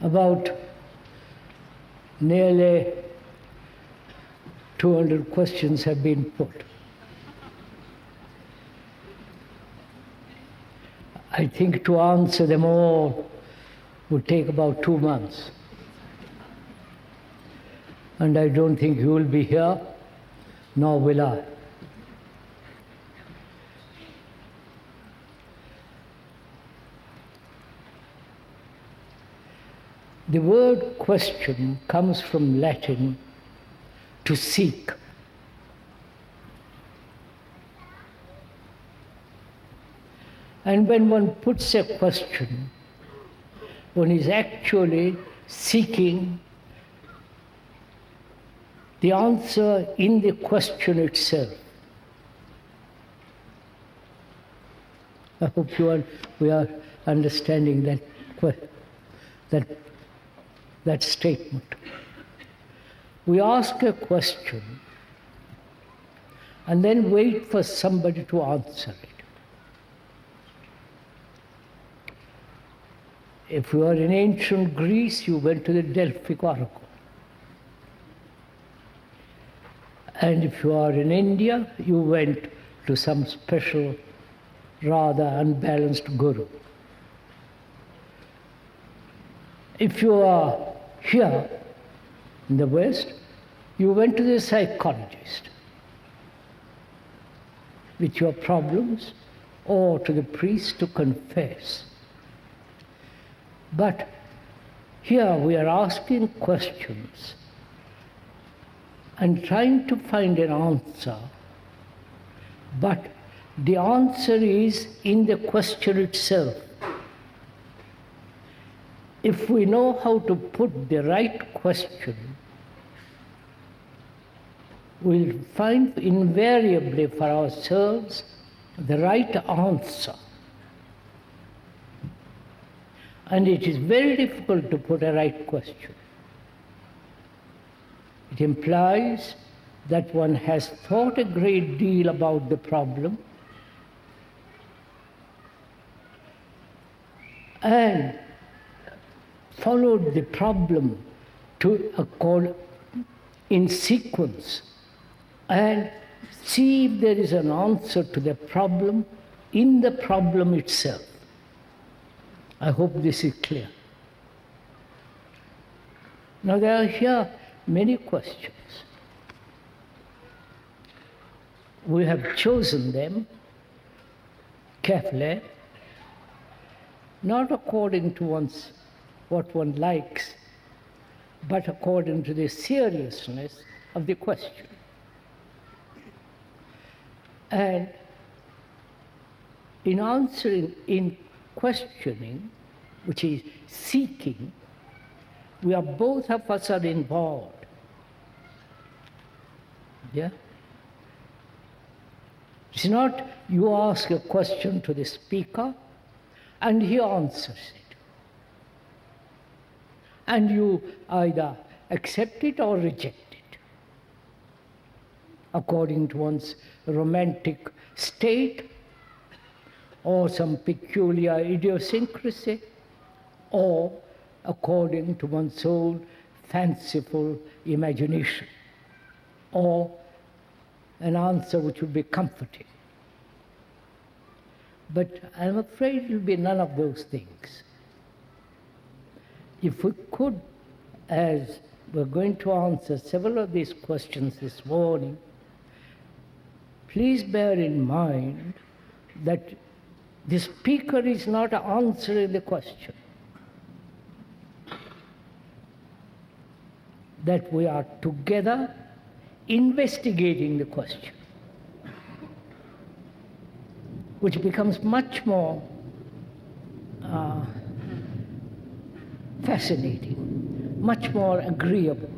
About nearly 200 questions have been put. I think to answer them all would take about 2 months. And I don't think you will be here, nor will I. The word question comes from Latin, to seek. And when one puts a question, one is actually seeking the answer in the question itself. I hope we are understanding that statement. We ask a question and then wait for somebody to answer it. If you are in ancient Greece, you went to the Delphic oracle. And if you are in India, you went to some special, rather unbalanced guru. If you are here in the West, you went to the psychologist with your problems, or to the priest to confess. But here we are asking questions and trying to find an answer, but the answer is in the question itself. If we know how to put the right question, we'll find invariably for ourselves the right answer. And it is very difficult to put a right question. It implies that one has thought a great deal about the problem and followed the problem in sequence and see if there is an answer to the problem in the problem itself. I hope this is clear. Now there are here many questions. We have chosen them carefully, not according to what one likes, but according to the seriousness of the question. And in questioning, which is seeking, both of us are involved. Yeah? It's not you ask a question to the speaker and he answers it. And you either accept it or reject it, according to one's romantic state, or some peculiar idiosyncrasy, or according to one's own fanciful imagination, or an answer which would be comforting. But I'm afraid it will be none of those things. If we could, as we're going to answer several of these questions this morning, please bear in mind that the speaker is not answering the question. That we are together investigating the question, which becomes much more fascinating, much more agreeable.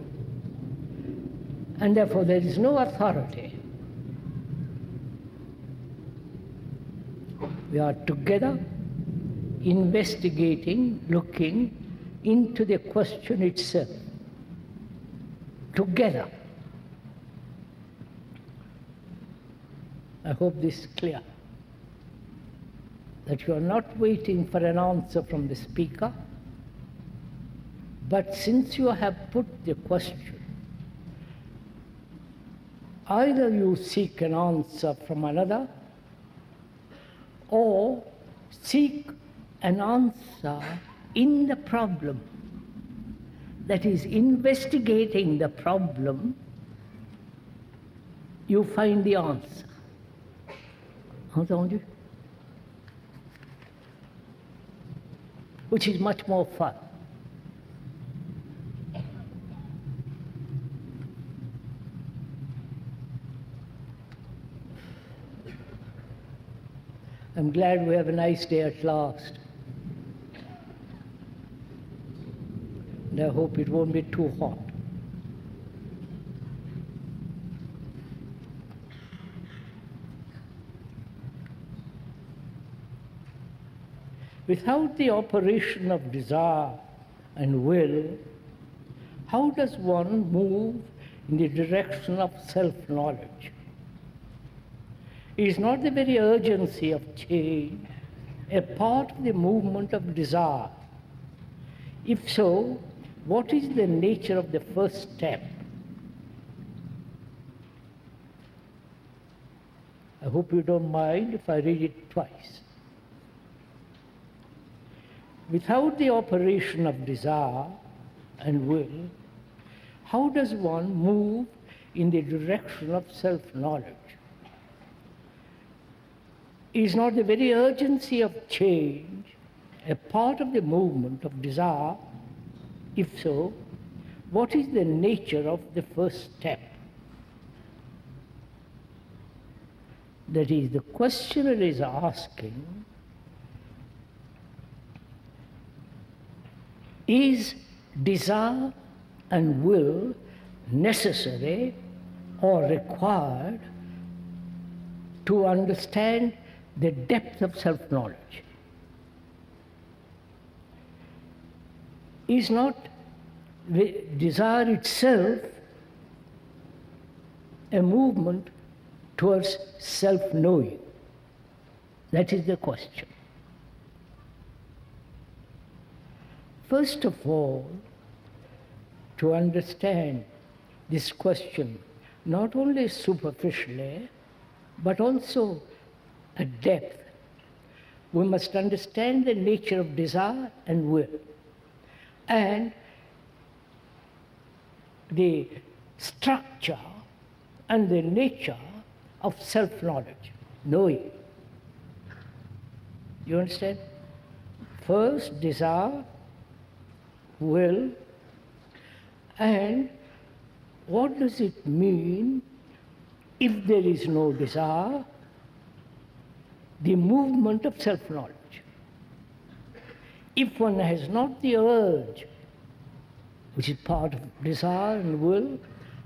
And therefore there is no authority. We are together investigating, looking into the question itself. Together. I hope this is clear. That you are not waiting for an answer from the speaker, But since you have put the question, either you seek an answer from another or seek an answer in the problem. That is, investigating the problem, you find the answer. Entendu? Which is much more fun. I'm glad we have a nice day at last. And I hope it won't be too hot. Without the operation of desire and will, how does one move in the direction of self-knowledge? Is not the very urgency of change a part of the movement of desire? If so, what is the nature of the first step? I hope you don't mind if I read it twice. Without the operation of desire and will, how does one move in the direction of self-knowledge? Is not the very urgency of change a part of the movement of desire? If so, what is the nature of the first step? That is, the questioner is asking, is desire and will necessary or required to understand the depth of self-knowledge? Is not the desire itself a movement towards self-knowing? That is the question. First of all, to understand this question, not only superficially, but also at depth, we must understand the nature of desire and will, and the structure and the nature of self-knowledge, knowing. You understand? First, desire, will, and what does it mean if there is no desire? The movement of self-knowledge. If one has not the urge, which is part of desire and will,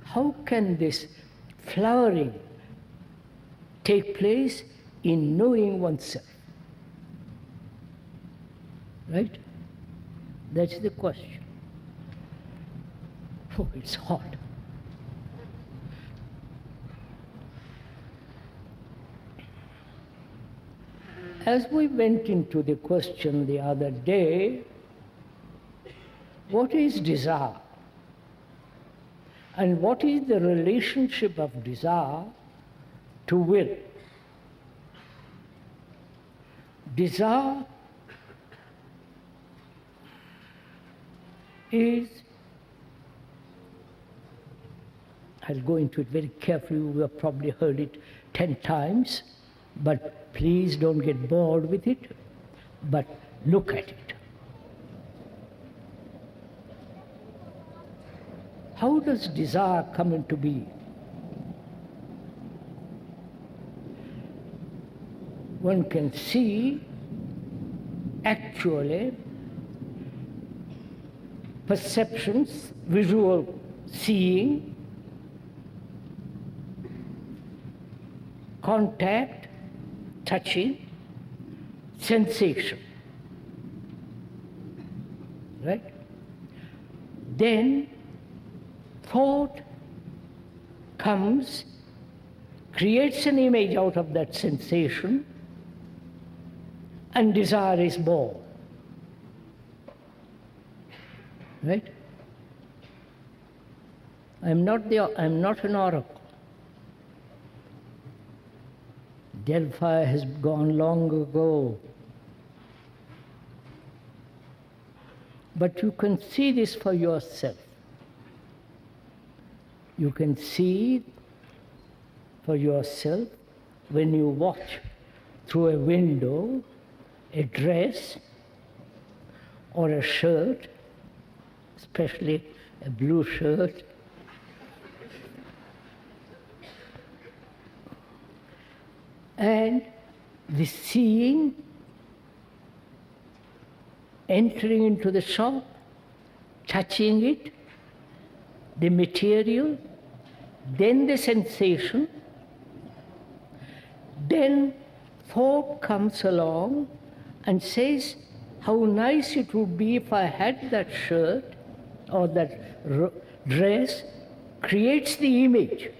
how can this flowering take place in knowing oneself? Right? That's the question. Oh, it's hot. As we went into the question the other day, what is desire? And what is the relationship of desire to will? Desire is, I'll go into it very carefully, you have probably heard it 10 times, but please don't get bored with it, but look at it. How does desire come into being? One can see actually perceptions, visual seeing, contact, touching, sensation. Right? Then thought comes, creates an image out of that sensation, and desire is born. Right? I'm not an oracle. Delphi has gone long ago. But you can see this for yourself. You can see for yourself when you watch through a window a dress or a shirt, especially a blue shirt, and the seeing, entering into the shop, touching it, the material, then the sensation, then thought comes along and says, how nice it would be if I had that shirt or that dress, creates the image,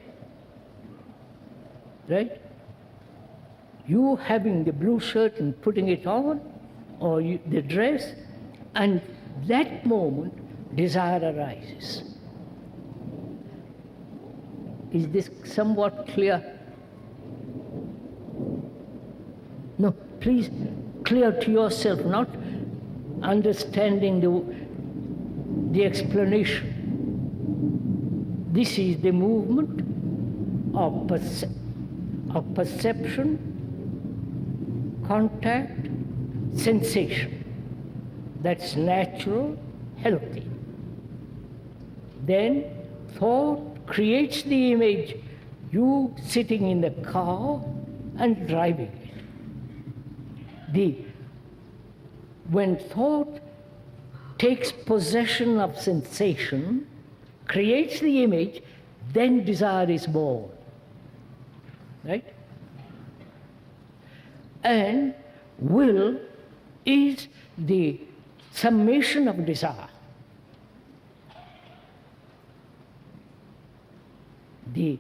right? You having the blue shirt and putting it on, or the dress, and that moment desire arises. Is this somewhat clear? No, please, clear to yourself, not understanding the explanation. This is the movement of perception, contact, sensation. That's natural, healthy. Then thought creates the image, you sitting in the car and driving it. When thought takes possession of sensation, creates the image, then desire is born. Right? And will is the summation of desire. The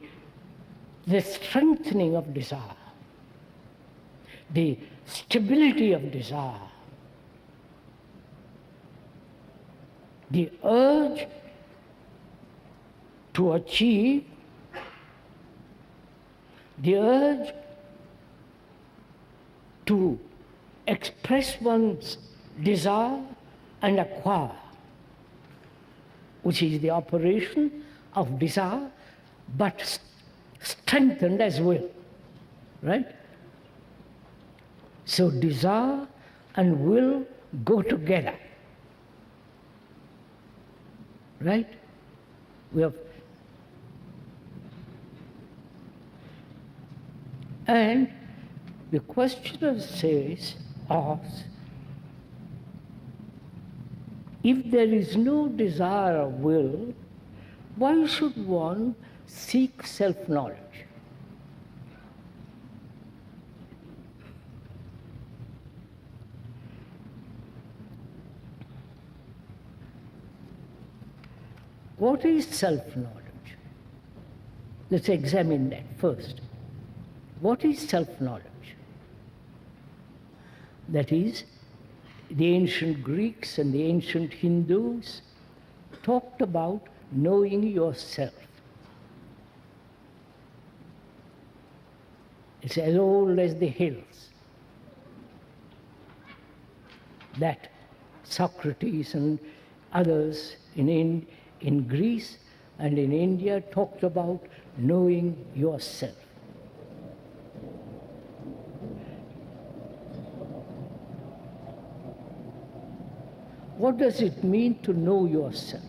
strengthening of desire. The stability of desire. The urge to achieve, the urge to express one's desire and acquire, which is the operation of desire, but strengthened as will, right? So desire and will go together, right? We have, and the questioner asks, if there is no desire of will, why should one seek self-knowledge? What is self-knowledge? Let's examine that first. What is self-knowledge? That is, the ancient Greeks and the ancient Hindus talked about knowing yourself. It's as old as the hills. That Socrates and others in Greece and in India talked about knowing yourself. What does it mean to know yourself?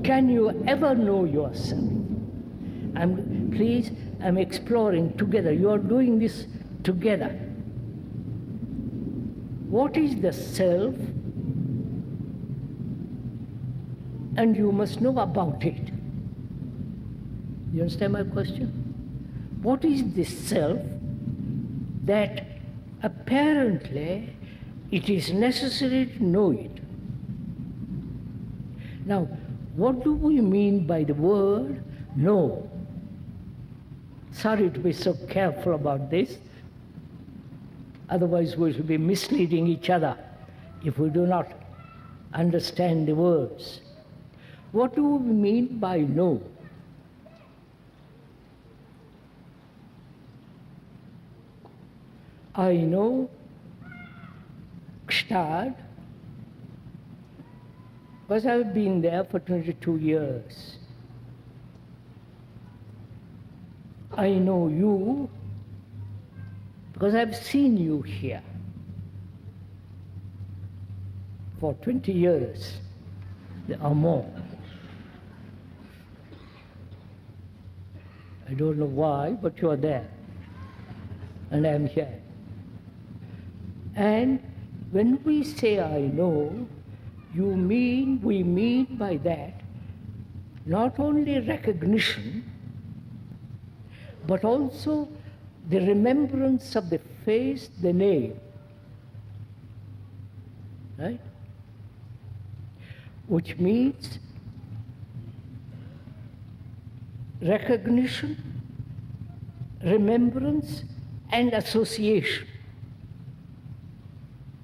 Can you ever know yourself? I'm exploring together. You are doing this together. What is the self? And you must know about it. You understand my question? What is the self that apparently it is necessary to know it? Now, what do we mean by the word know? Sorry to be so careful about this. Otherwise we will be misleading each other. if we do not understand the words. What do we mean by know? I know Gstaad because I've been there for 22 years. I know you because I've seen you here for 20 years or more. I don't know why, but you're there, and I'm here. And when we say I know, we mean by that not only recognition, but also the remembrance of the face, the name, right? Which means recognition, remembrance, and association.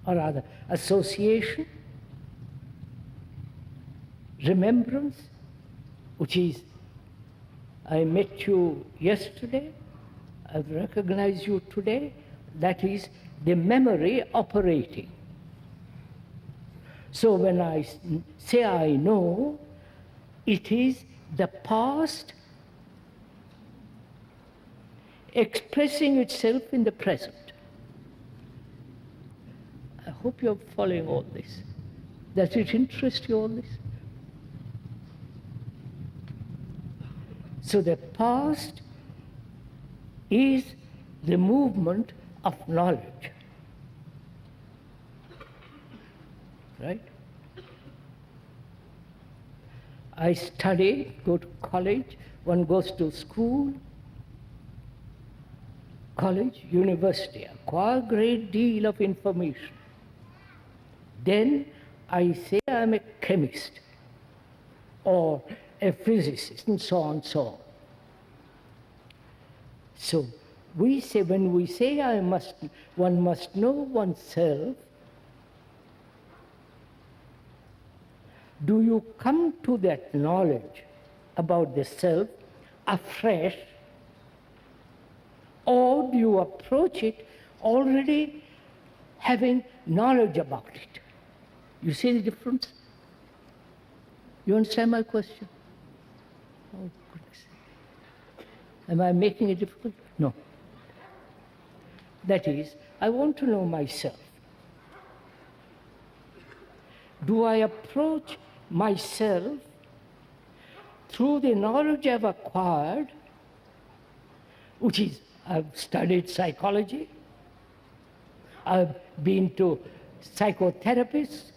Or rather, association, remembrance, which is, I met you yesterday, I've recognized you today, that is the memory operating. So when I say I know, it is the past expressing itself in the present. I hope you're following all this. Does it interest you, all this? So the past is the movement of knowledge, right? I study, go to college, one goes to school, college, university, acquire a great deal of information. Then I say I'm a chemist or a physicist, and so on, so on. So we say, when we say one must know oneself, do you come to that knowledge about the self afresh, or do you approach it already having knowledge about it? You see the difference? You understand my question? Oh, goodness. Am I making it difficult? No. That is, I want to know myself. Do I approach myself through the knowledge I've acquired, which is, I've studied psychology, I've been to psychotherapists,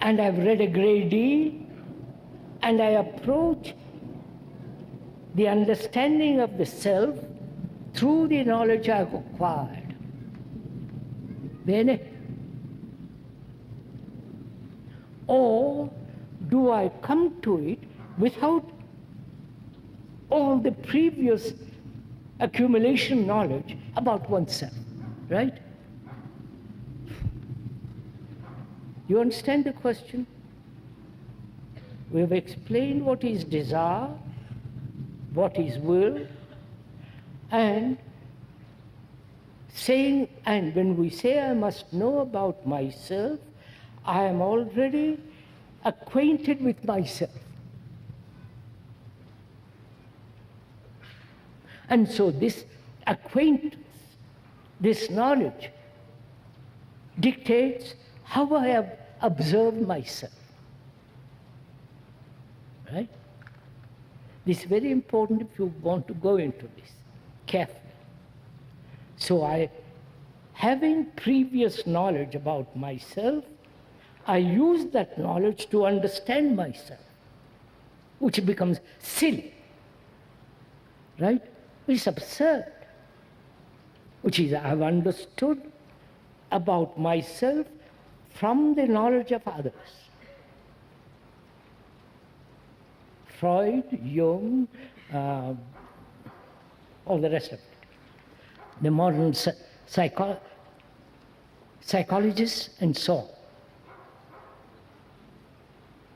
and I've read a great deal, and I approach the understanding of the self through the knowledge I've acquired. Bene? Or do I come to it without all the previous accumulation knowledge about oneself, right? You understand the question? We have explained what is desire, what is will, and when we say I must know about myself, I am already acquainted with myself. And so this acquaintance, this knowledge, dictates how I have observed myself. Right? This is very important if you want to go into this carefully. So having previous knowledge about myself, I use that knowledge to understand myself, which becomes silly, right? It's absurd, which is I've understood about myself from the knowledge of others. Freud, Jung, all the rest of it. The modern psychologists, and so on.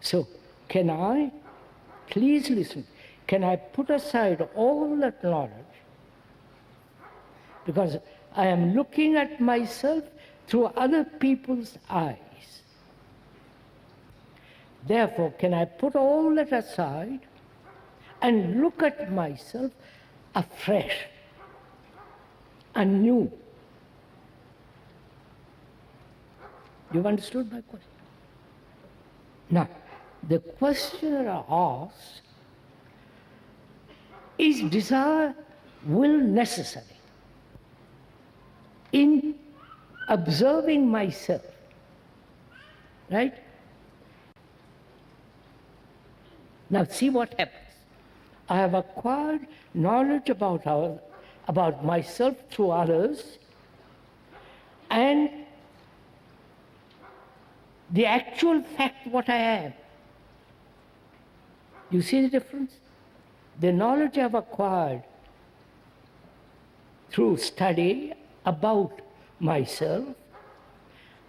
So, can I, please listen, can I put aside all that knowledge, because I am looking at myself through other people's eyes. Therefore, can I put all that aside and look at myself afresh, anew? You've understood my question? Now, the questioner asks, is desire, will necessary in observing myself, right? Now see what happens. I have acquired knowledge about myself through others, and the actual fact what I am. You see the difference? The knowledge I have acquired through study about myself,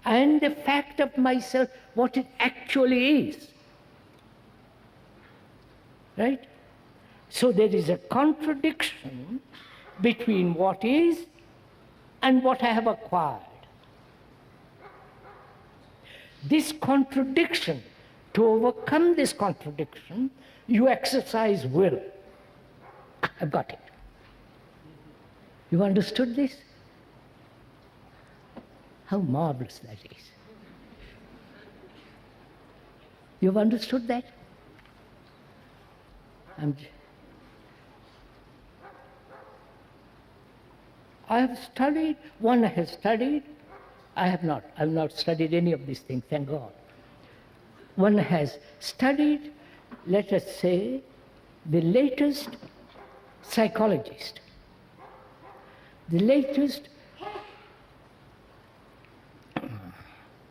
and the fact of myself, what it actually is. Right? So there is a contradiction between what is and what I have acquired. This contradiction, to overcome this contradiction, you exercise will. I've got it. You understood this? How marvelous that is. You've understood that? I have studied, one has studied, I have not. I have not studied any of these things, thank God. One has studied, let us say, the latest psychologist, the latest,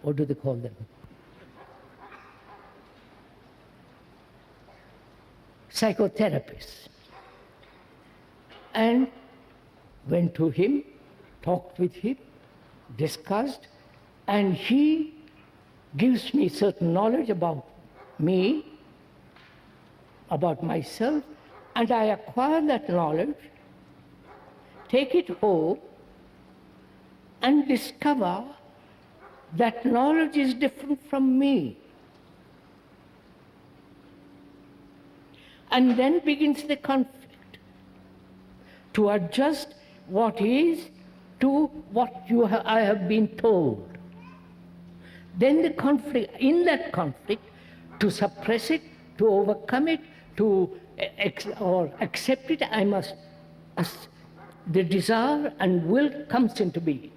what do they call them? Psychotherapist, and went to him, talked with him, discussed, and he gives me certain knowledge about me, about myself, and I acquire that knowledge, take it home, and discover that knowledge is different from me. And then begins the conflict to adjust what is to what I have been told. Then the conflict, in that conflict, to suppress it, to overcome it, to accept it, I must, the desire and will comes into being.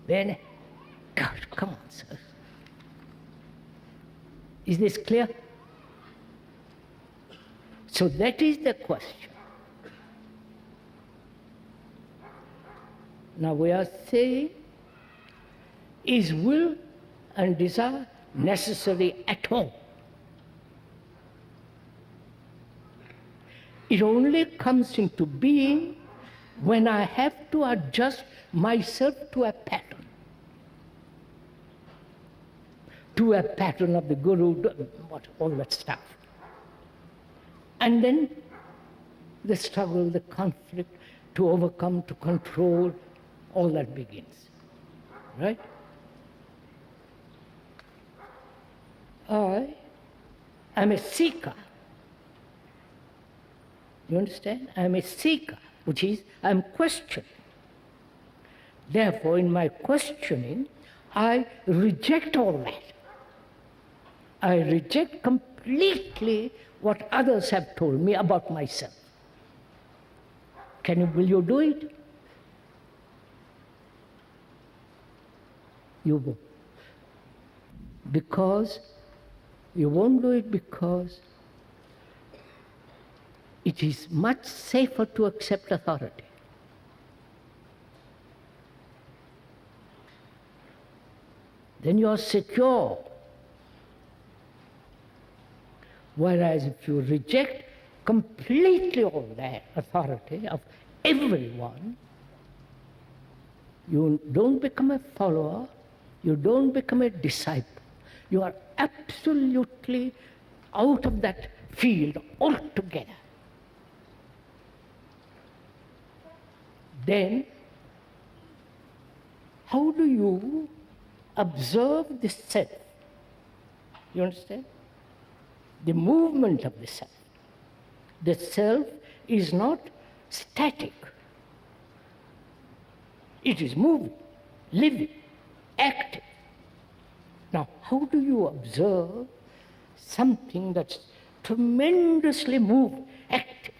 Then, God, come on, sir. Is this clear? So that is the question. Now we are saying, is will and desire necessary at all? It only comes into being when I have to adjust myself to a pattern. To a pattern of the Guru, all that stuff. And then the struggle, the conflict, to overcome, to control, all that begins. Right? I am a seeker. You understand? I am a seeker, which is I am questioning. Therefore, in my questioning, I reject all that. I reject completely what others have told me about myself. Will you do it? You won't. Because you won't do it because it is much safer to accept authority. Then you are secure. Whereas if you reject completely all that authority of everyone, you don't become a follower, You don't become a disciple. You are absolutely out of that field altogether. Then, how do you observe the self? You understand? The movement of the self. The self is not static. It is moving, living, active. Now, how do you observe something that's tremendously moving, active?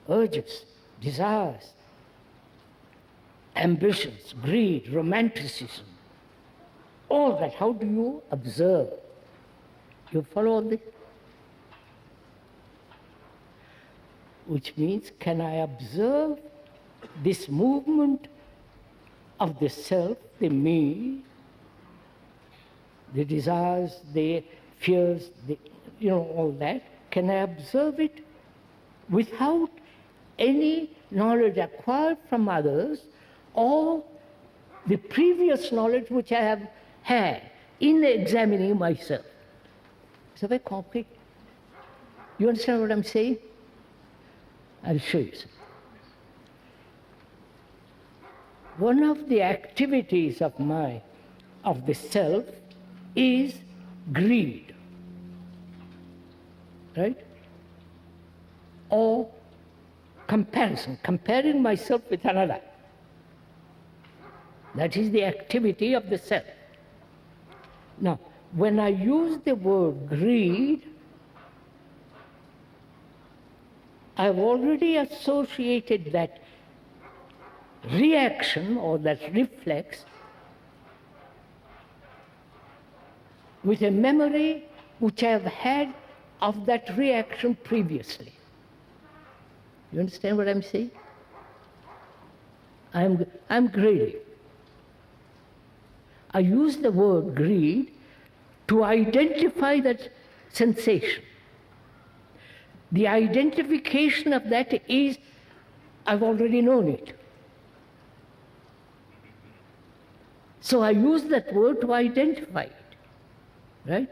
Urges, desires, ambitions, greed, romanticism, all that, how do you observe? You follow this? Which means, can I observe this movement of the self, the me, the desires, the fears, all that? Can I observe it without any knowledge acquired from others or the previous knowledge which I have had in examining myself? It's very complicated. You understand what I'm saying? I'll show you. One of the activities of the self is greed, right? Or comparison, comparing myself with another. That is the activity of the self. Now, when I use the word greed, I've already associated that reaction or that reflex with a memory which I have had of that reaction previously. You understand what I'm saying? I'm greedy. I use the word greed to identify that sensation. The identification of that is, I've already known it. So I use that word to identify it, right?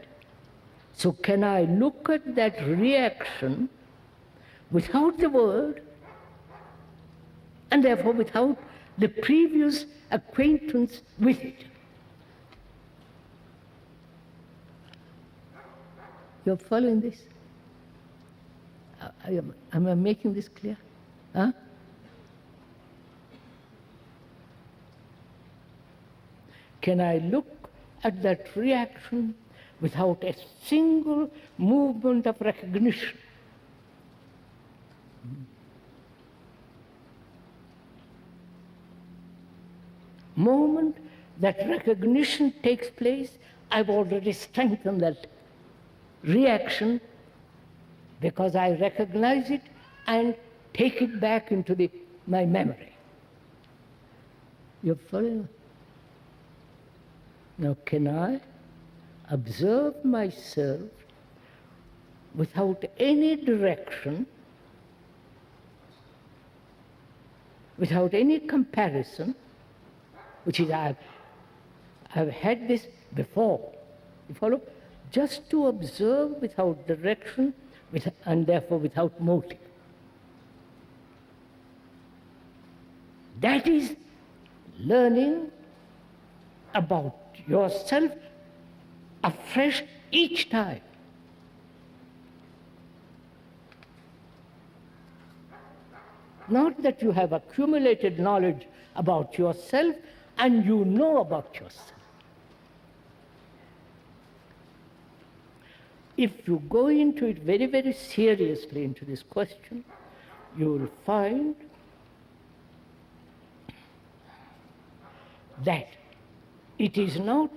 So can I look at that reaction without the word, and therefore without the previous acquaintance with it? You're following this? Am I making this clear? Huh? Can I look at that reaction without a single movement of recognition? Moment that recognition takes place, I've already strengthened that reaction because I recognize it and take it back into my memory. You're following? Now, can I observe myself without any direction, without any comparison, which is I've had this before. You follow? Just to observe without direction and therefore without motive. That is learning about yourself afresh each time. Not that you have accumulated knowledge about yourself and you know about yourself. If you go into it very, very seriously into this question, you will find that it is not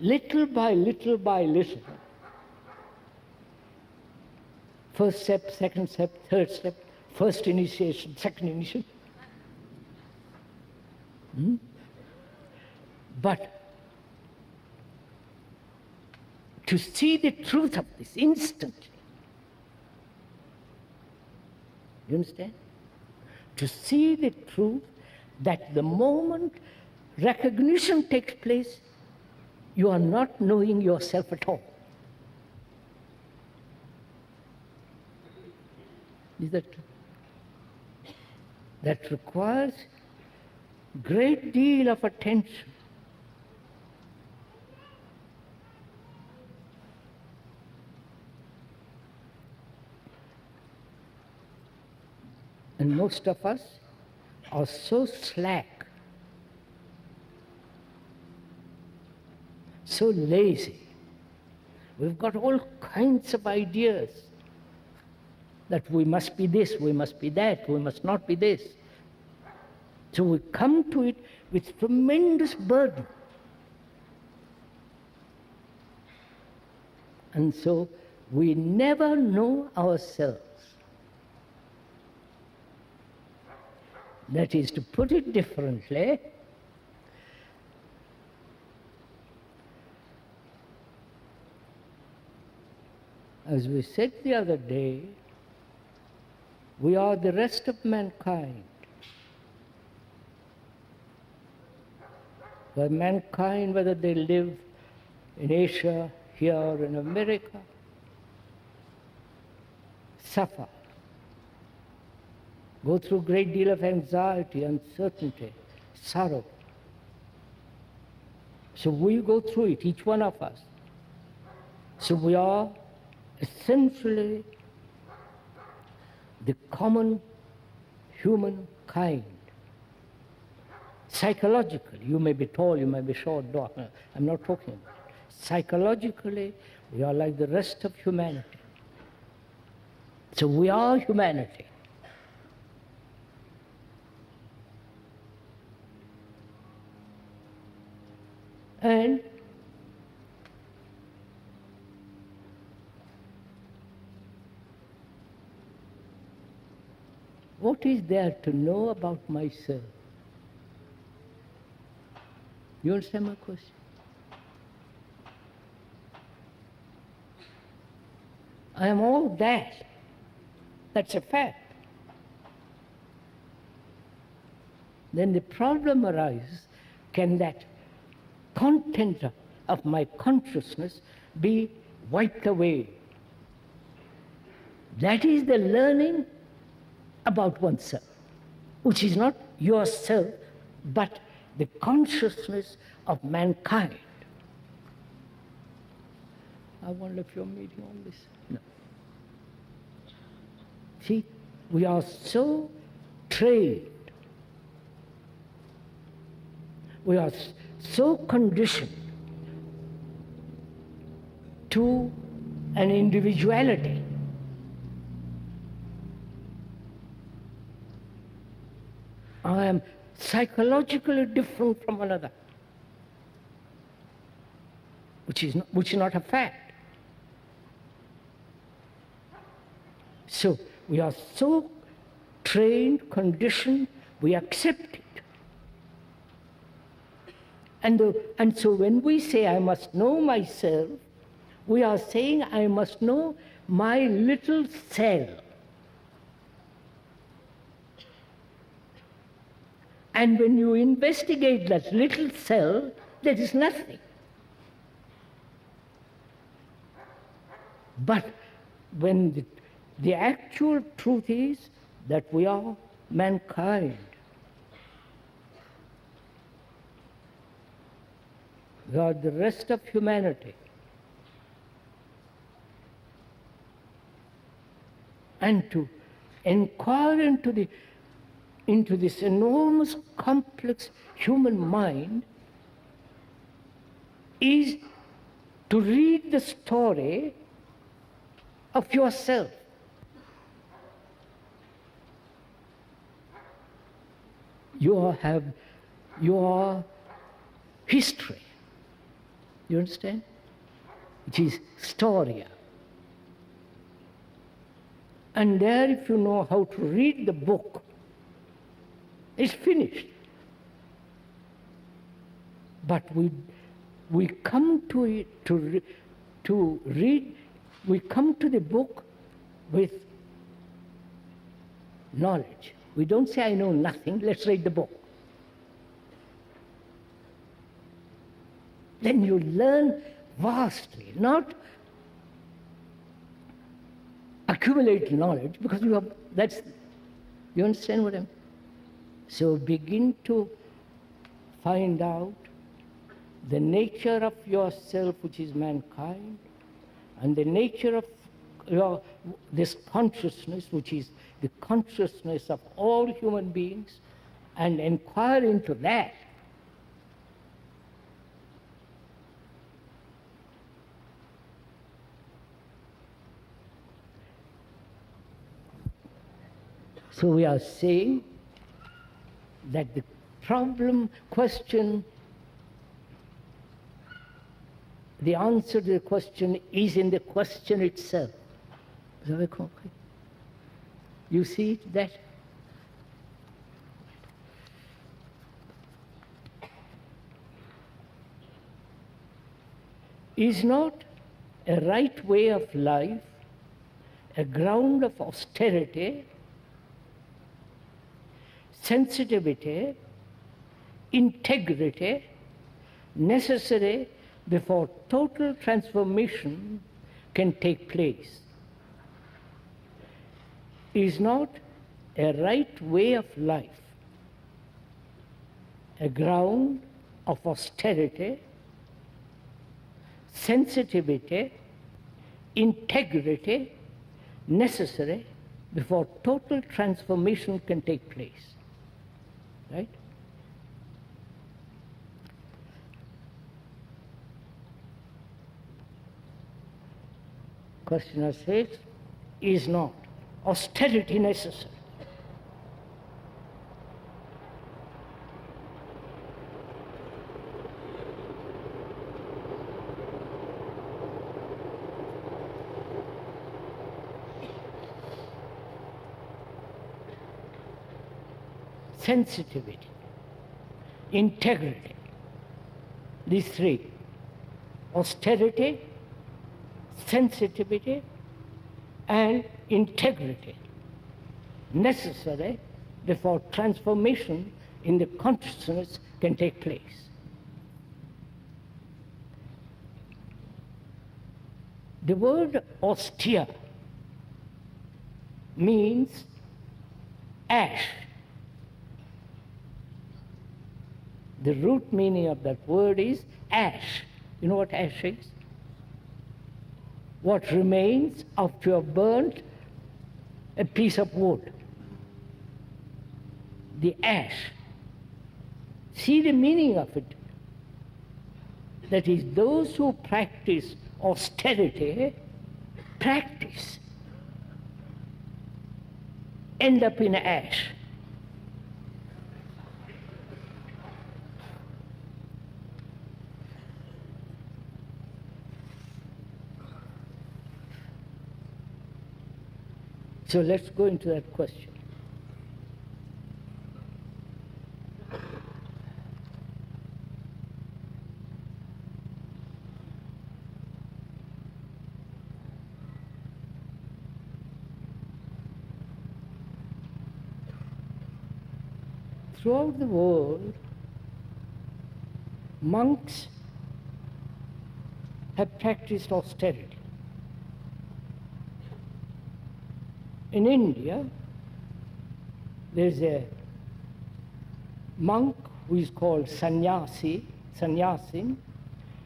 little by little by little, first step, second step, third step, first initiation, second initiation, but to see the truth of this instantly. You understand? To see the truth that the moment recognition takes place, you are not knowing yourself at all. Is that true? That requires great deal of attention. And most of us are so slack, so lazy. We've got all kinds of ideas that we must be this, we must be that, we must not be this. So we come to it with tremendous burden. And so we never know ourselves. That is, to put it differently, as we said the other day, we are the rest of mankind. Where mankind, whether they live in Asia, here or in America, suffer, go through a great deal of anxiety, uncertainty, sorrow. So we go through it, each one of us. So we are essentially the common human kind. Psychologically, you may be tall, you may be short, dark. I'm not talking about it. Psychologically, we are like the rest of humanity. So we are humanity. And what is there to know about myself? You understand my question? I am all that. That's a fact. Then the problem arises, can that content of my consciousness be wiped away? That is the learning about oneself, which is not yourself, but the consciousness of mankind. I wonder if you're meeting on this. No. See, we are so trained, we are so conditioned to an individuality. I am psychologically different from another, which is not a fact. So we are so trained, conditioned, we accept it. And so when we say I must know myself, we are saying I must know my little cell. And when you investigate that little cell, there is nothing. But when the actual truth is that we are mankind, we are the rest of humanity. And to inquire into this enormous, complex human mind is to read the story of yourself. You have your history. You understand? It is storia. And there, if you know how to read the book, it's finished. But we come to it to read. We come to the book with knowledge. We don't say, I know nothing, let's read the book. then you learn vastly, not accumulate knowledge, because you understand what I'm. So begin to find out the nature of yourself, which is mankind, and the nature of this consciousness, which is the consciousness of all human beings, and inquire into that. So we are saying that the question, the answer to the question is in the question itself. You see that? Is not a right way of life a ground of austerity, sensitivity, integrity, necessary before total transformation can take place? Is not a right way of life a ground of austerity, sensitivity, integrity, necessary before total transformation can take place? Right? Questioner says, is not austerity necessary? Sensitivity, integrity, these three: austerity, sensitivity, and integrity, necessary before transformation in the consciousness can take place. The word austere means ash. The root meaning of that word is ash. You know what ash is? What remains after you have burnt a piece of wood. The ash. See the meaning of it. That is, those who practice austerity, end up in ash. So let's go into that question. Throughout the world, monks have practiced austerity. In India, there's a monk who is called sannyasi.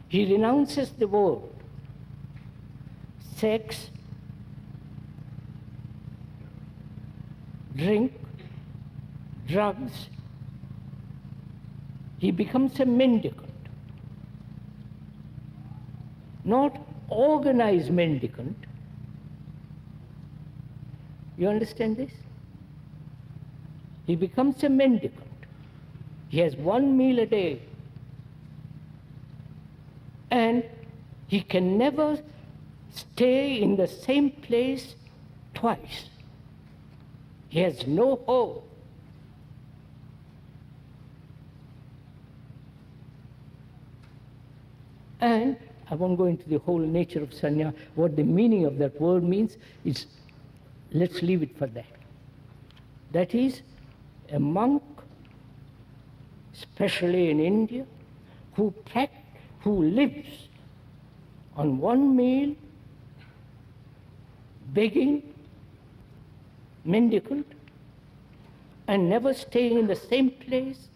He renounces the world, sex, drink, drugs. He becomes a mendicant. Not organized mendicant. You understand this? He becomes a mendicant. He has one meal a day. And he can never stay in the same place twice. He has no home. And I won't go into the whole nature of sannyasa. What the meaning of that word means is, let's leave it for that. That is, a monk, especially in India, who who lives on one meal, begging, mendicant, and never staying in the same place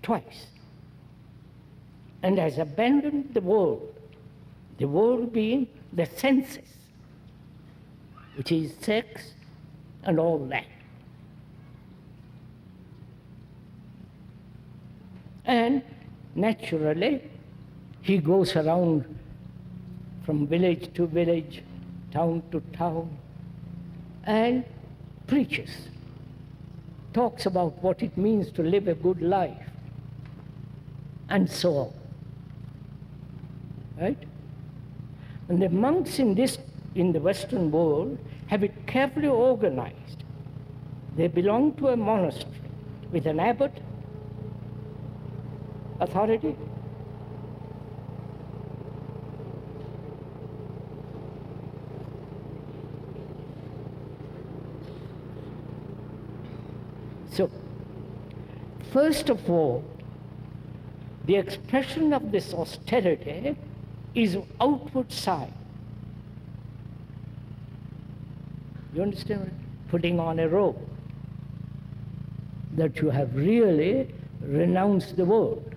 twice, and has abandoned the world being the senses, which is sex and all that. And naturally, he goes around from village to village, town to town, and preaches, talks about what it means to live a good life, and so on. Right? And the monks in the Western world have it carefully organized. They belong to a monastery with an abbot, authority, so first of all, the expression of this austerity is outward side. You understand? Putting on a robe, that you have really renounced the world.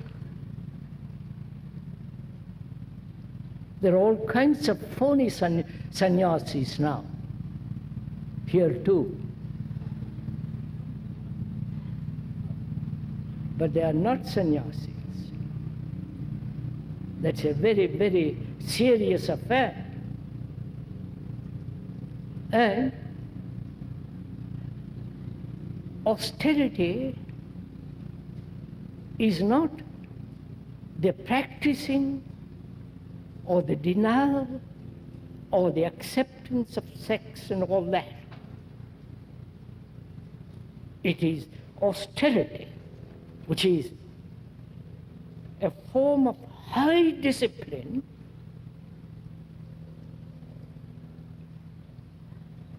There are all kinds of phony sannyasis now, here too. But they are not sannyasis. That's a very, very serious affair. And austerity is not the practicing or the denial or the acceptance of sex and all that. It is austerity, which is a form of high discipline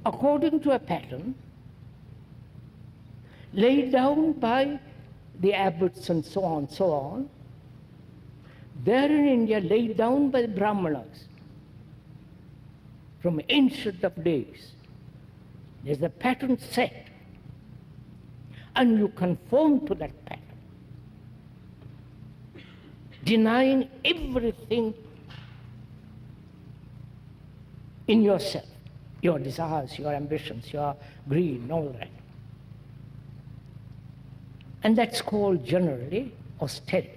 according to a pattern laid down by the abbots and so on, there in India laid down by the Brahmanas from ancient of days. There's a pattern set, and you conform to that pattern, denying everything in yourself, your desires, your ambitions, your greed, and all that. And that's called generally austerity.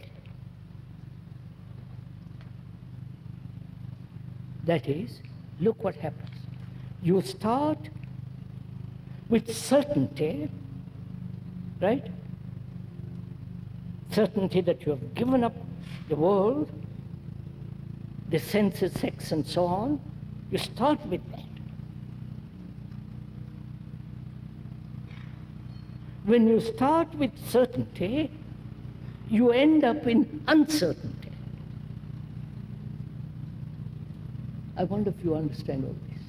That is, look what happens. You start with certainty, right? Certainty that you have given up the world, the senses, sex, and so on. You start with that. When you start with certainty, you end up in uncertainty. I wonder if you understand all this.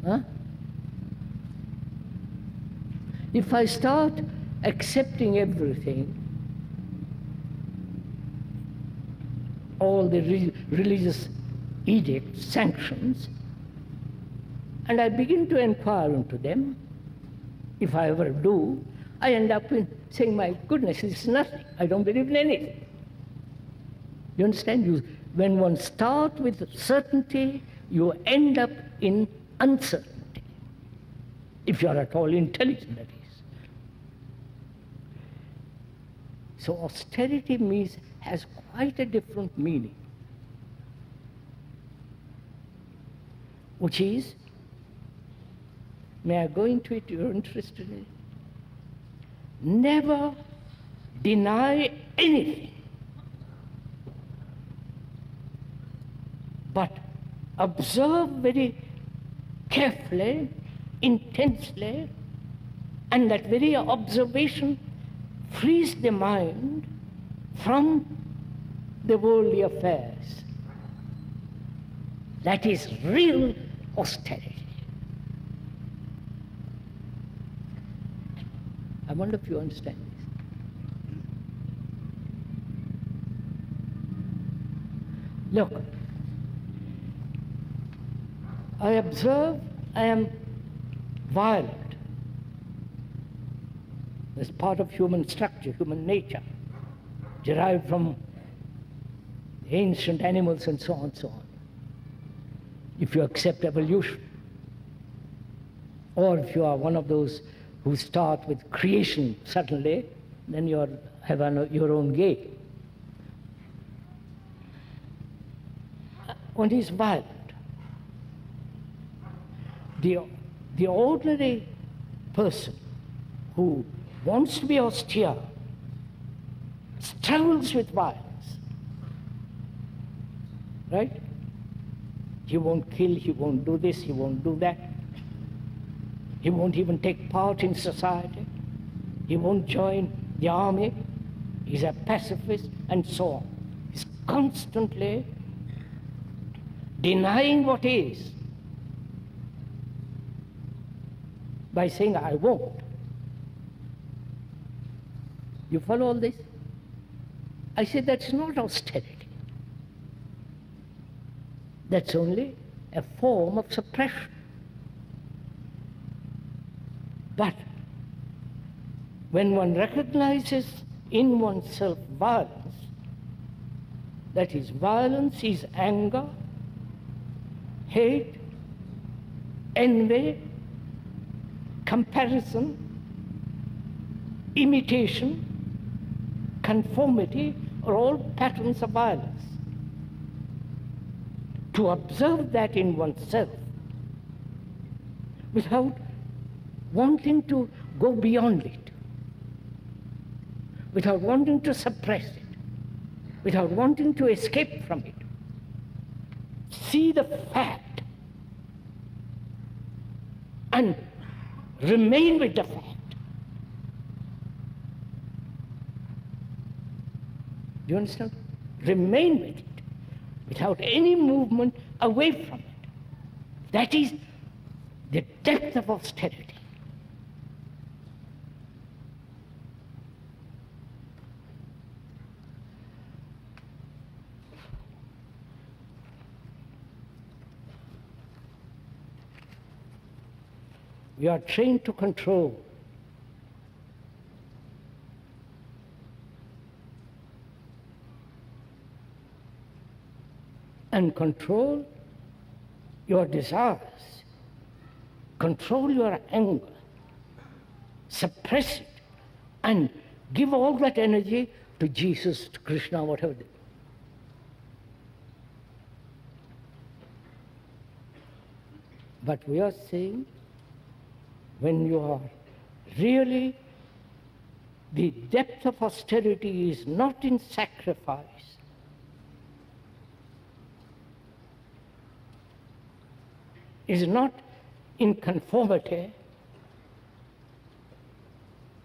Huh? If I start accepting everything, all the religious edicts, sanctions, and I begin to inquire into them, if I ever do, I end up in saying, my goodness, it's nothing. I don't believe in anything. You understand? When one starts with certainty, you end up in uncertainty, if you are at all intelligent, that is. So austerity has quite a different meaning, which is, may I go into it? You're interested in it? Never deny anything, but observe very carefully, intensely, and that very observation frees the mind from the worldly affairs. That is real austerity. I wonder if you understand this. Look, I observe I am violent. It's part of human structure, human nature, derived from ancient animals and so on and so on. If you accept evolution, or if you are one of those who start with creation suddenly, then you have your own game. One is violent. The ordinary person who wants to be austere struggles with violence. Right? He won't kill, he won't do this, he won't do that. He won't even take part in society. He won't join the army. He's a pacifist and so on. He's constantly denying what is by saying, I won't. You follow all this? I say that's not austerity. That's only a form of suppression. But when one recognizes in oneself violence, that is, violence is anger, hate, envy, comparison, imitation, conformity are all patterns of violence. To observe that in oneself without wanting to go beyond it, without wanting to suppress it, without wanting to escape from it. See the fact and remain with the fact. Do you understand? Remain with it without any movement away from it. That is the depth of austerity. We are trained to control. And control your desires, control your anger, suppress it, and give all that energy to Jesus, to Krishna, whatever. But we are saying, when you are really, the depth of austerity is not in sacrifice, is not in conformity,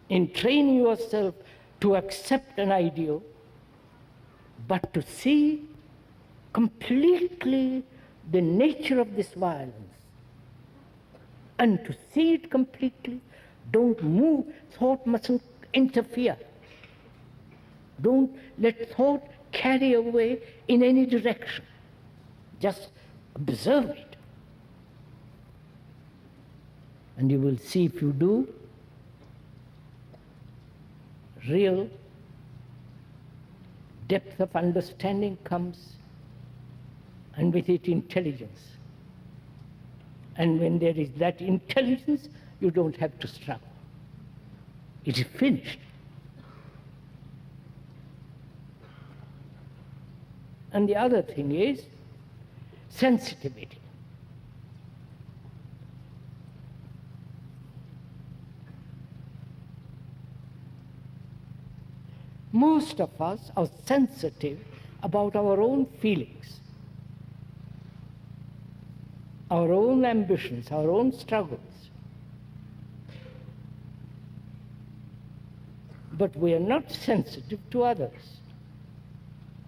in training yourself to accept an ideal, but to see completely the nature of this violence. And to see it completely, don't move, thought mustn't interfere. Don't let thought carry away in any direction. Just observe it. And you will see, if you do, real depth of understanding comes, and with it intelligence. And when there is that intelligence, you don't have to struggle. It is finished. And the other thing is sensitivity. Most of us are sensitive about our own feelings, our own ambitions, our own struggles. But we are not sensitive to others,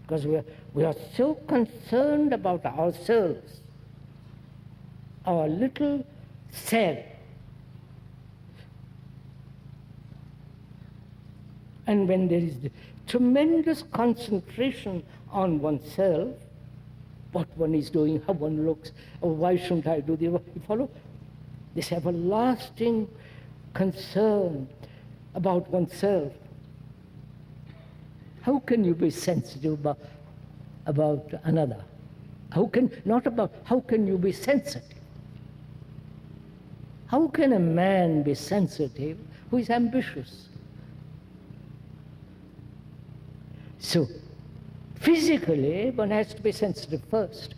because we are so concerned about ourselves, our little self. And when there is the tremendous concentration on oneself, what one is doing, how one looks, or why shouldn't I do this? You follow? This everlasting concern about oneself. How can you be sensitive about another? How can you be sensitive? How can a man be sensitive who is ambitious? So, physically, one has to be sensitive first.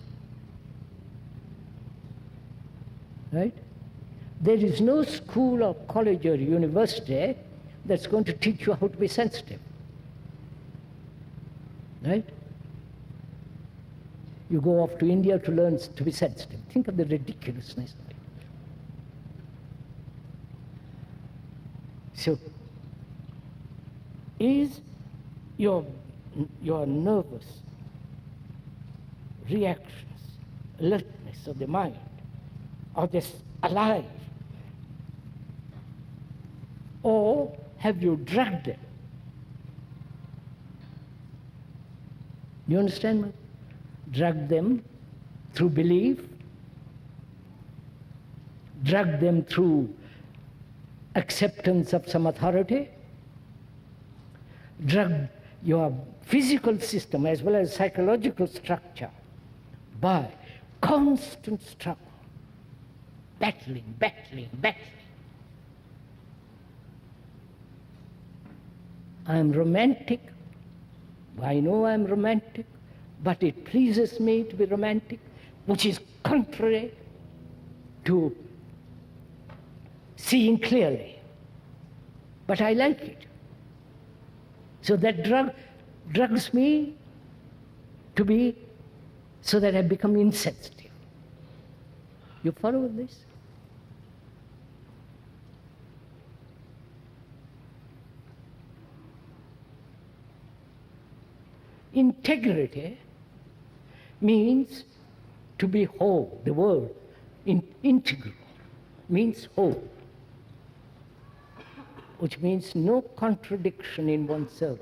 Right? There is no school or college or university that's going to teach you how to be sensitive. Right? You go off to India to learn to be sensitive. Think of the ridiculousness of it. So, is your nervous reactions, alertness of the mind, are they alive? Or have you drugged them? You understand me? Drug them through belief, drug them through acceptance of some authority, drug your physical system as well as psychological structure by constant struggle, battling. I am romantic. I know I am romantic, but it pleases me to be romantic, which is contrary to seeing clearly. But I like it. So that drugs me to be, so that I become insensitive. You follow this? Integrity means to be whole. The word integral means whole, which means no contradiction in oneself.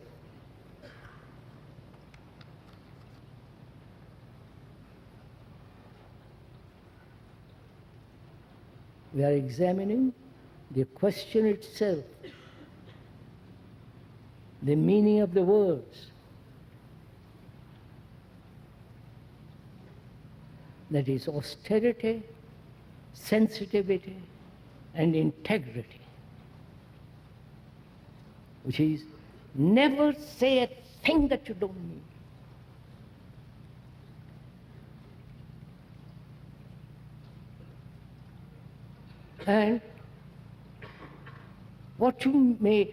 We are examining the question itself, the meaning of the words. That is austerity, sensitivity, and integrity, which is never say a thing that you don't mean. And what you mean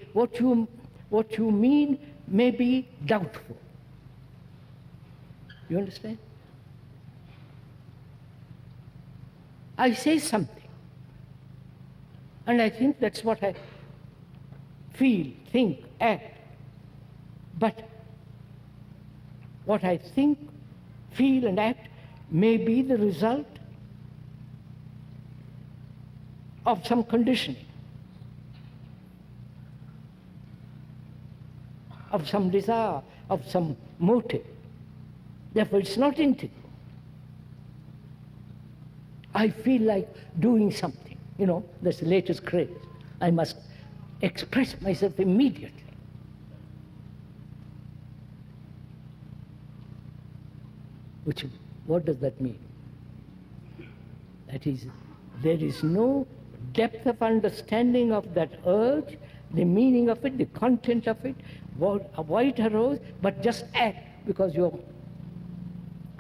may be doubtful. You understand? I say something, and I think that's what I feel, think, act. But what I think, feel, and act may be the result of some conditioning, of some desire, of some motive. Therefore, it's not integral. I feel like doing something. You know, that's the latest craze. I must express myself immediately. What does that mean? That is, there is no depth of understanding of that urge, the meaning of it, the content of it, why it arose, but just act because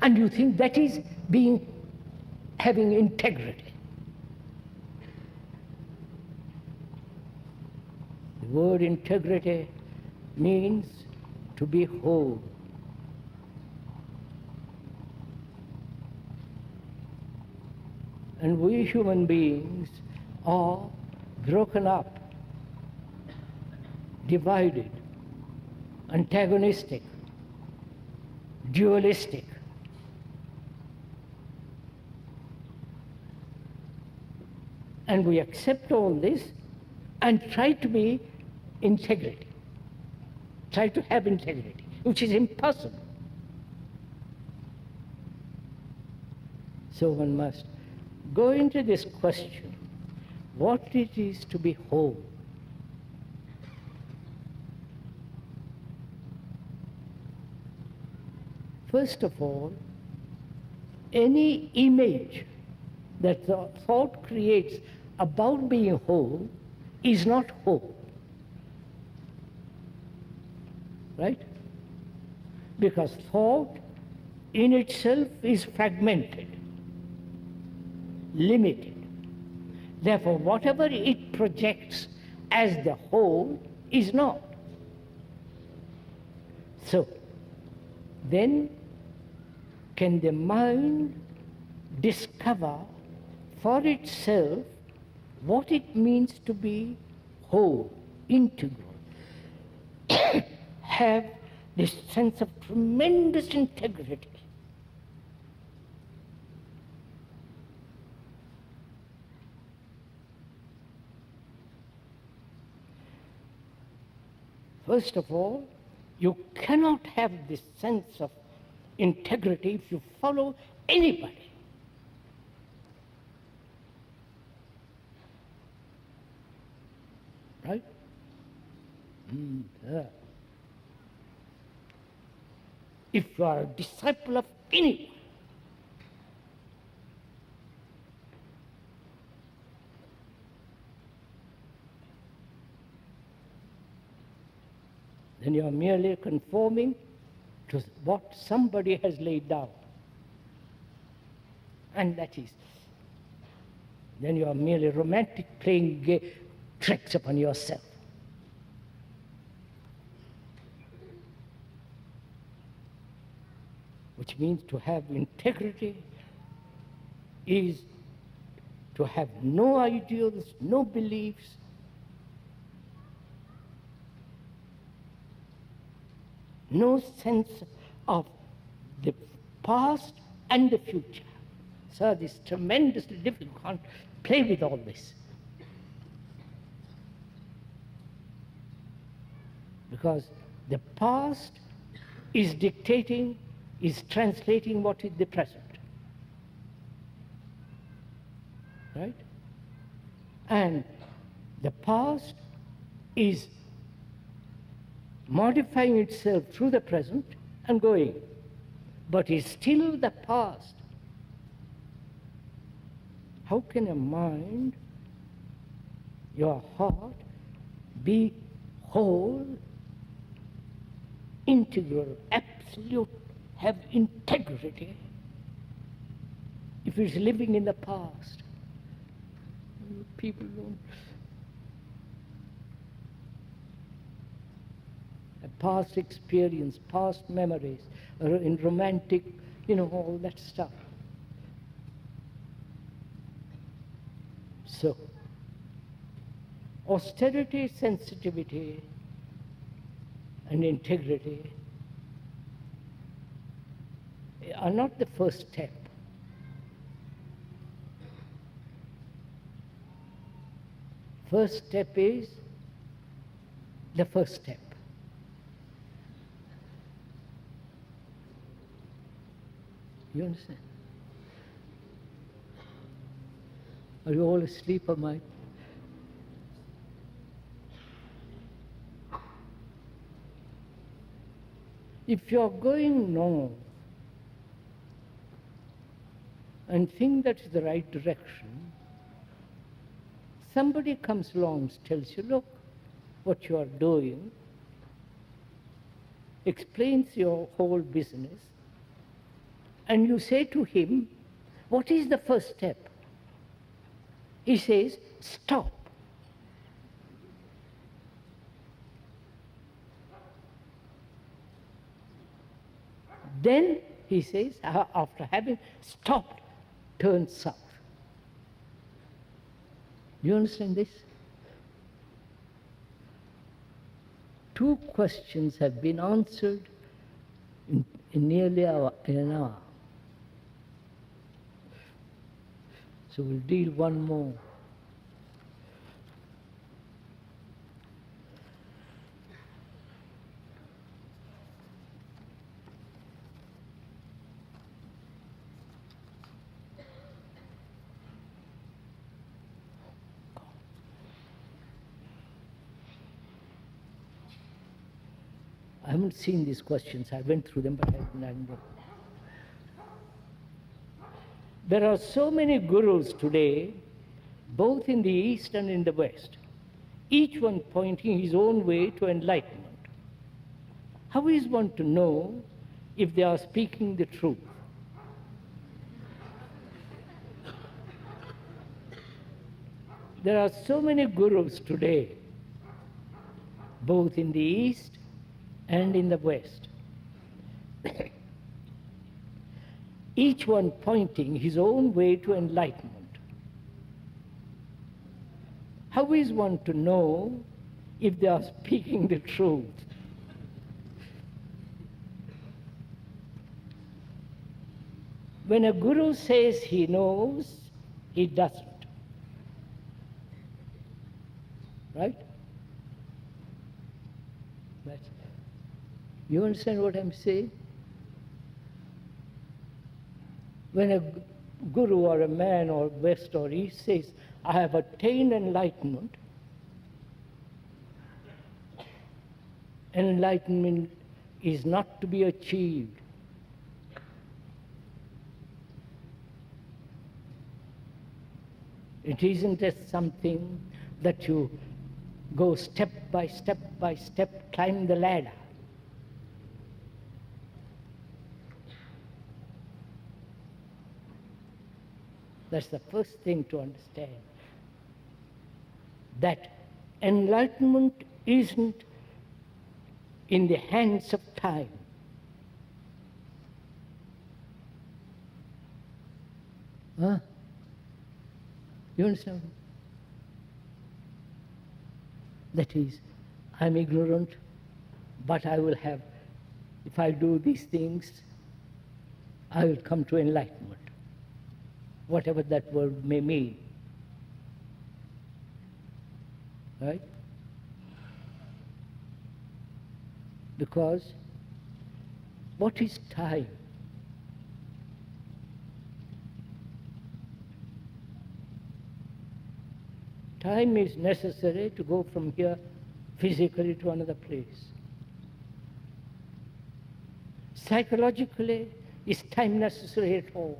and you think that is having integrity. The word integrity means to be whole. And we human beings are broken up, divided, antagonistic, dualistic. And we accept all this and try to be integrity, try to have integrity, which is impossible. So one must go into this question, what it is to be whole. First of all, any image that the thought creates about being whole is not whole. Right? Because thought in itself is fragmented, limited. Therefore, whatever it projects as the whole is not. So, then can the mind discover for itself what it means to be whole, integral, have this sense of tremendous integrity. First of all, you cannot have this sense of integrity if you follow anybody. Right? If you are a disciple of anyone, then you are merely conforming to what somebody has laid down. And that is, then you are merely romantic, playing gay tricks upon yourself. Which means to have integrity is to have no ideals, no beliefs, no sense of the past and the future. So this tremendously difficult. You can't play with all this. Because the past is dictating, is translating what is the present. Right? And the past is modifying itself through the present and going, but is still the past. How can a mind, your heart, be whole, integral, absolute, have integrity if it's living in the past? People don't. A past experience, past memories, or in romantic, all that stuff. So, austerity, sensitivity, and integrity are not the first step. First step is the first step. You understand? Are you all asleep, or am I? If you are going wrong and think that is the right direction, somebody comes along and tells you, look, what you are doing, explains your whole business, and you say to him, what is the first step? He says, stop. Then, he says, after having stopped, turn south. Do you understand this? Two questions have been answered in nearly an hour. So we'll deal one more. I haven't seen these questions. I went through them, but I didn't. There are so many gurus today, both in the East and in the West, each one pointing his own way to enlightenment. How is one to know if they are speaking the truth? There are so many gurus today, both in the East and in the West, each one pointing his own way to enlightenment. How is one to know if they are speaking the truth? When a guru says he knows, he doesn't. Right? You understand what I'm saying? When a guru or a man or West or East says, I have attained enlightenment, enlightenment is not to be achieved. It isn't just something that you go step by step, climb the ladder. That's the first thing to understand. That enlightenment isn't in the hands of time. Huh? You understand? That is, I'm ignorant, but I will have, if I do these things, I will come to enlightenment, whatever that word may mean. Right? Because what is time? Time is necessary to go from here physically to another place. Psychologically, is time necessary at all?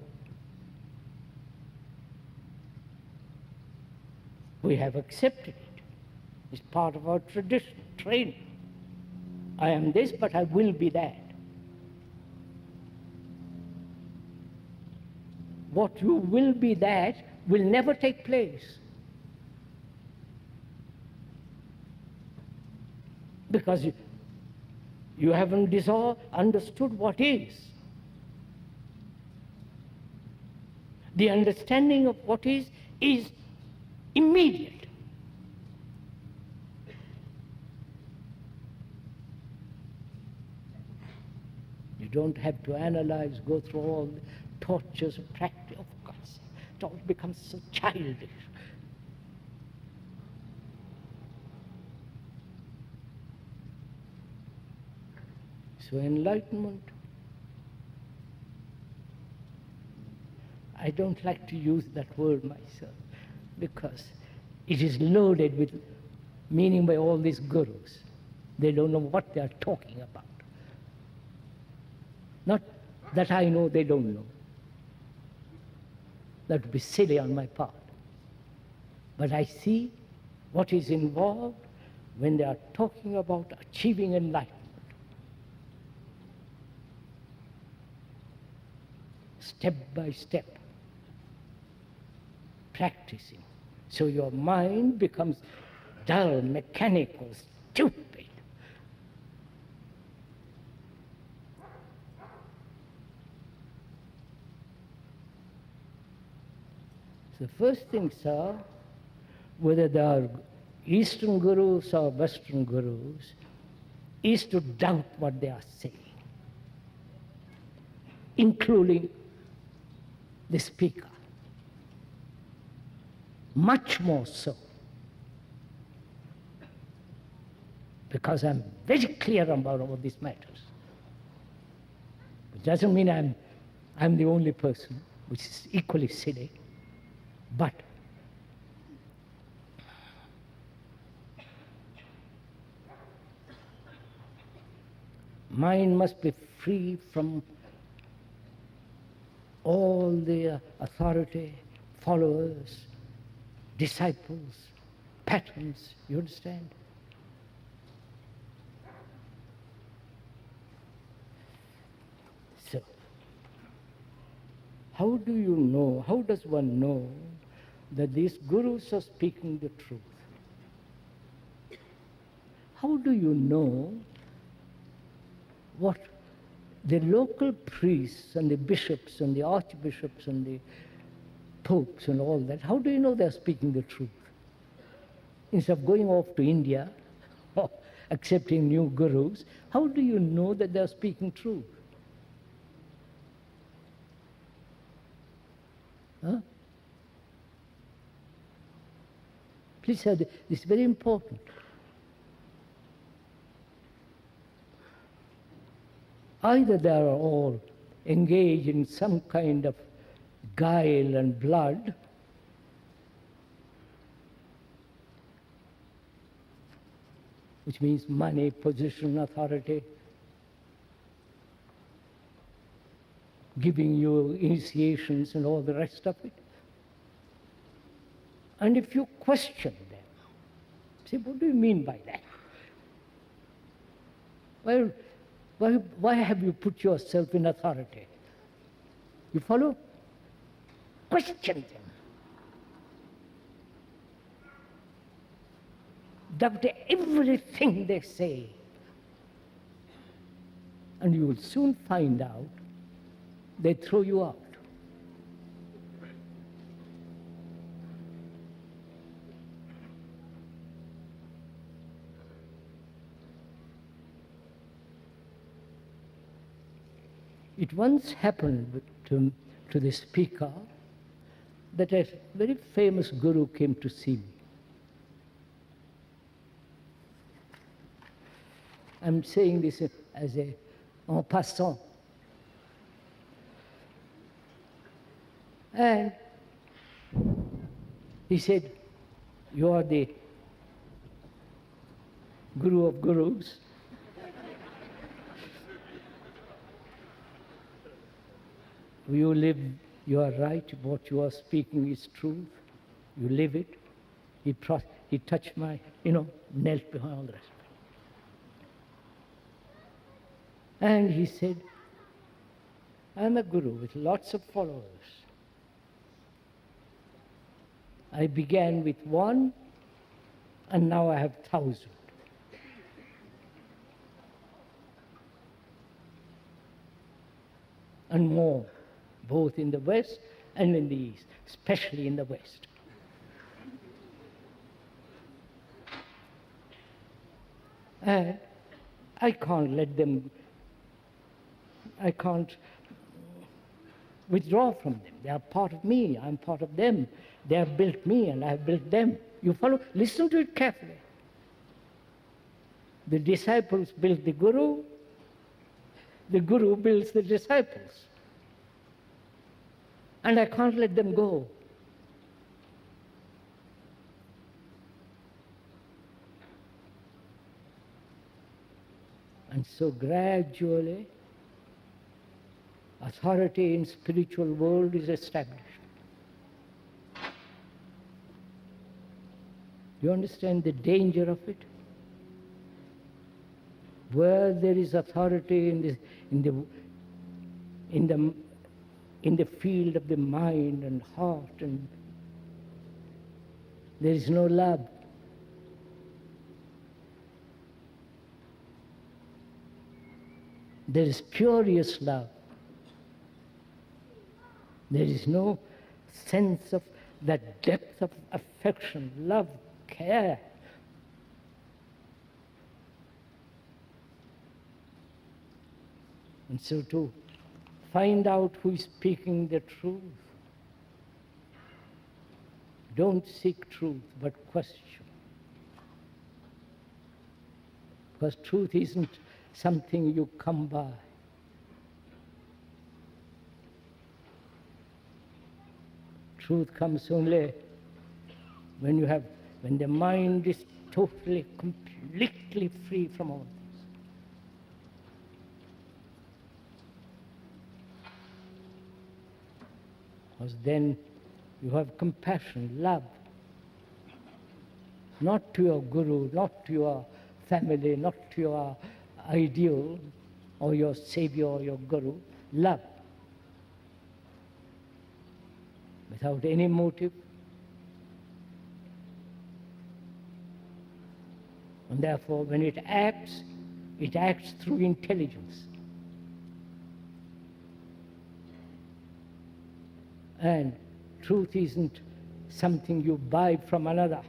We have accepted it. It's part of our tradition, training. I am this, but I will be that. What you will be that will never take place. Because you haven't understood what is. The understanding of what is immediate. You don't have to analyze, go through all the tortures of practice. Of course, it all becomes so childish. So enlightenment, I don't like to use that word myself because it is loaded with meaning by all these gurus. They don't know what they are talking about. Not that I know they don't know. That would be silly on my part. But I see what is involved when they are talking about achieving enlightenment. Step by step, practicing. So your mind becomes dull, mechanical, stupid. The first things are, whether they are Eastern gurus or Western gurus, is to doubt what they are saying, including the speaker. Much more so. Because I'm very clear about all these matters. It doesn't mean I'm the only person, which is equally silly, but Mind must be free from all the authority, followers, disciples, patterns. You understand? So, how do you know, how does one know that these gurus are speaking the truth? How do you know what the local priests and the bishops and the archbishops and the popes and all that, how do you know they're speaking the truth? Instead of going off to India or accepting new gurus, how do you know that they're speaking truth? Huh? Please, this is very important. Either they are all engaged in some kind of guile and blood, which means money, position, authority, giving you initiations and all the rest of it. And if you question them, say, what do you mean by that? Well, why have you put yourself in authority? You follow? Question them. Doubt everything they say. And you will soon find out they throw you out. It once happened to the speaker that a very famous guru came to see me. I'm saying this as a en passant. And he said, you are the guru of gurus. You live, you are right, what you are speaking is truth. You live it. He touched my, knelt behind all the rest. And he said, I'm a guru with lots of followers. I began with one, and now I have 1,000. And more, both in the West and in the East, especially in the West. And I can't let them, I can't withdraw from them. They are part of me, I'm part of them. They have built me and I have built them. You follow? Listen to it carefully. The disciples built the guru builds the disciples. And I can't let them go. And so gradually, authority in spiritual world is established. You understand the danger of it? Where there is authority in the field of the mind and heart, and there is no love. There is spurious love. There is no sense of that depth of affection, love, care. And so to find out who is speaking the truth, don't seek truth, but question. Because truth isn't something you come by. Truth comes only when the mind is totally, completely free from all this. Because then you have compassion, love. Not to your guru, not to your family, not to your ideal or your savior or your guru. Love. Without any motive. And therefore, when it acts through intelligence. And truth isn't something you buy from another.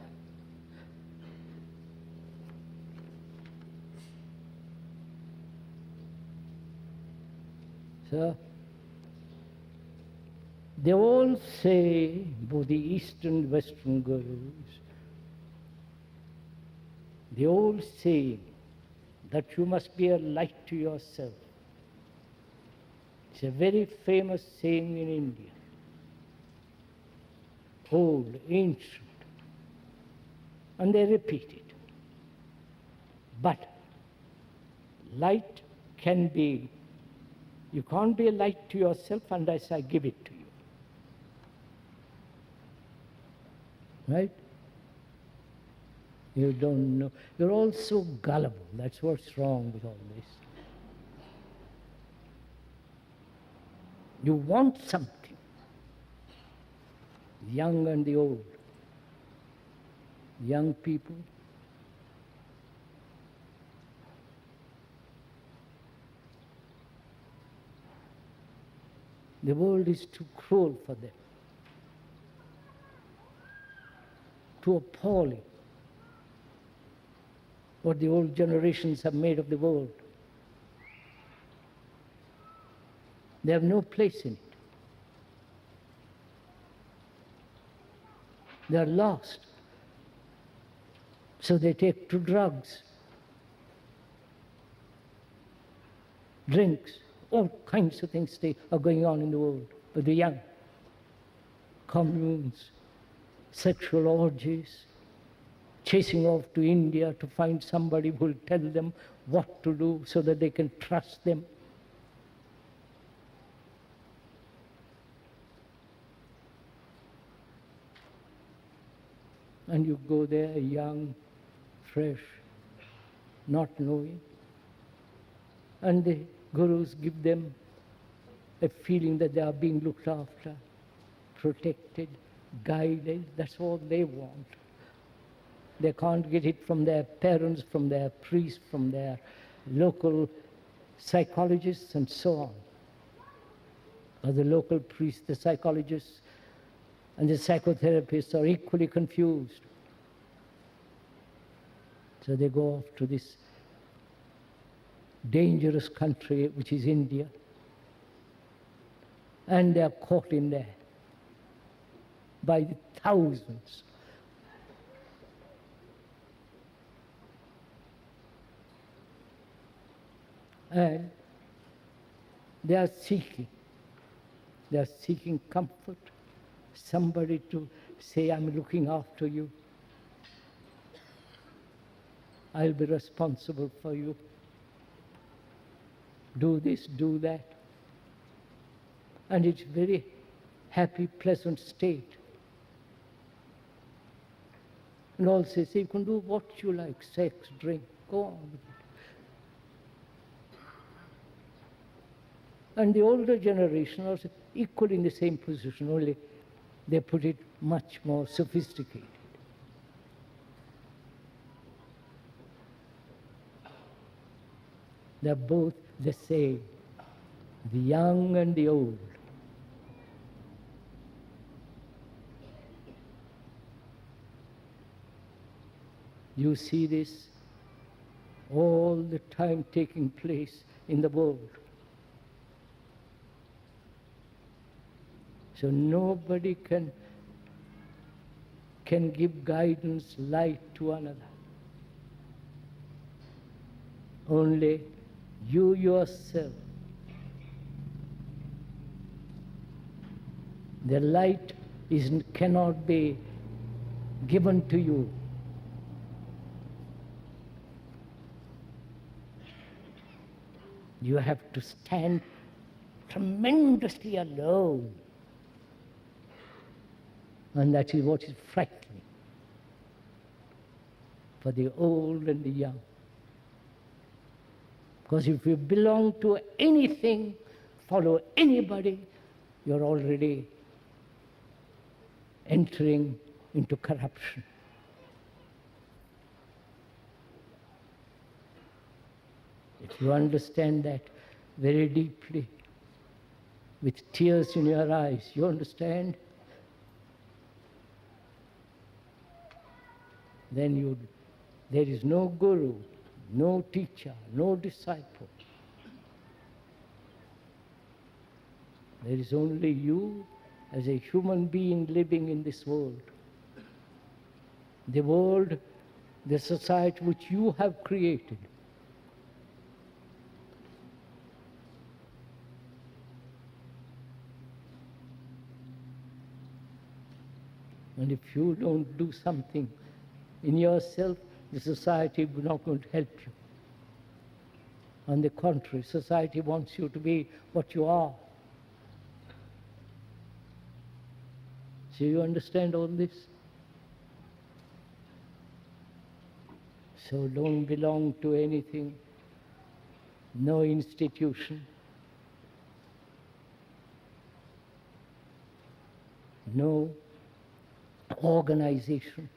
So, they all say, both the Eastern and Western gurus, they all say that you must be a light to yourself. It's a very famous saying in India. Old, ancient. And they repeat it. But light can be, you can't be a light to yourself unless I give it to you. Right? You don't know. You're all so gullible. That's what's wrong with all this. You want something. The young and the old. Young people. The world is too cruel for them. Too appalling. What the old generations have made of the world. They have no place in it. They are lost. So they take to drugs, drinks, all kinds of things are going on in the world with the young. Communes, sexual orgies, chasing off to India to find somebody who will tell them what to do so that they can trust them. And you go there young, fresh, not knowing. And the gurus give them a feeling that they are being looked after, protected, guided. That's all they want. They can't get it from their parents, from their priests, from their local psychologists, and so on. But the local priests, the psychologists, and the psychotherapists are equally confused. So they go off to this dangerous country, which is India, and they are caught in there by the thousands. And they are seeking comfort, somebody to say, I'm looking after you. I'll be responsible for you. Do this, do that. And it's a very happy, pleasant state. And all says, you can do what you like, sex, drink, go on with it. And the older generation are equally in the same position, only they put it much more sophisticated. They're both the same, the young and the old. You see this all the time taking place in the world. So nobody can give guidance, light to another. Only you yourself. The light cannot be given to you. You have to stand tremendously alone And that is what is frightening for the old and the young. Because if you belong to anything, follow anybody, you're already entering into corruption. If you understand that very deeply, with tears in your eyes, you understand? Then there is no guru, no teacher, no disciple. There is only you as a human being living in this world. The world, the society which you have created. And if you don't do something in yourself, the society is not going to help you. On the contrary, society wants you to be what you are. So you understand all this? So don't belong to anything, no institution, no organization.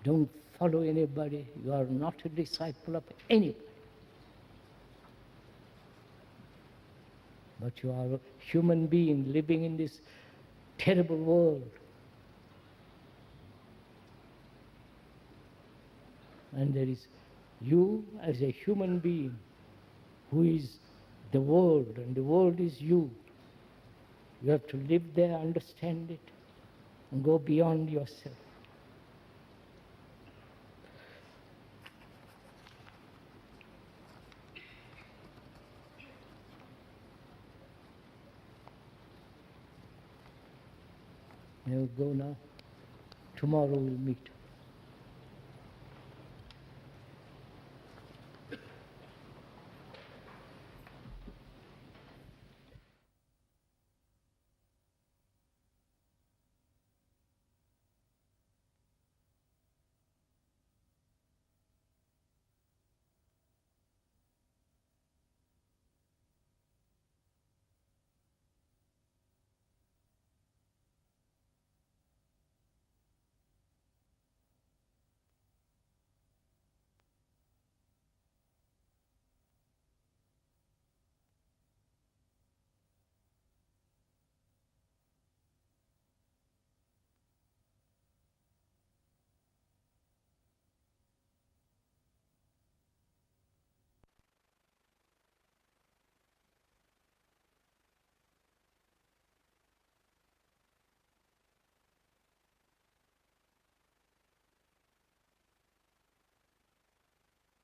Don't follow anybody. You are not a disciple of anybody. But you are a human being living in this terrible world. And there is you as a human being who is the world, and the world is you. You have to live there, understand it, and go beyond yourself. You go now. Tomorrow we'll meet.